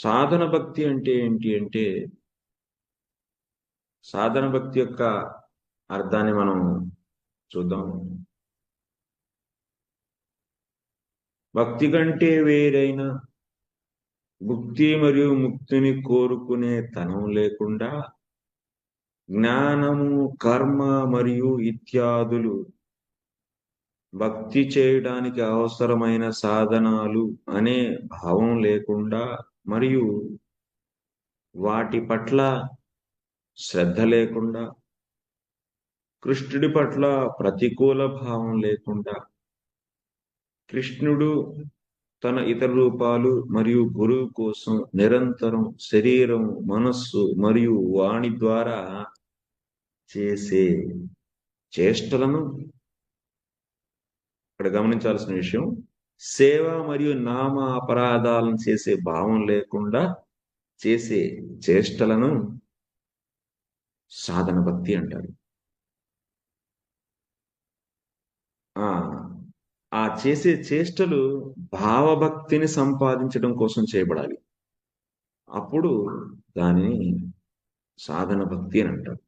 సాధన భక్తి అంటే ఏంటి అంటే, సాధన భక్తి యొక్క అర్థాన్ని మనం చూద్దాం. భక్తి కంటే వేరైన భుక్తి మరియు ముక్తిని కోరుకునే తనం లేకుండా జ్ఞానము, కర్మ మరియు ఇత్యాదులు భక్తి చేయడానికి అవసరమైన సాధనాలు అనే భావం లేకుండా మరియు వాటి పట్ల శ్రద్ధ లేకుండా, కృష్ణుడి పట్ల ప్రతికూల భావం లేకుండా, కృష్ణుడు తన ఇతర రూపాలు మరియు గురువు కోసం నిరంతరం శరీరం, మనస్సు మరియు వాణి ద్వారా చేసే చేష్టలను ఇక్కడ గమనించాల్సిన విషయం, సేవ మరియు నామ అపరాధాలను చేసే భావం లేకుండా చేసే చేష్టలను సాధన భక్తి అంటారు. ఆ చేసే చేష్టలు భావభక్తిని సంపాదించడం కోసం చేయబడాలి. అప్పుడు దానిని సాధన భక్తి అని అంటారు.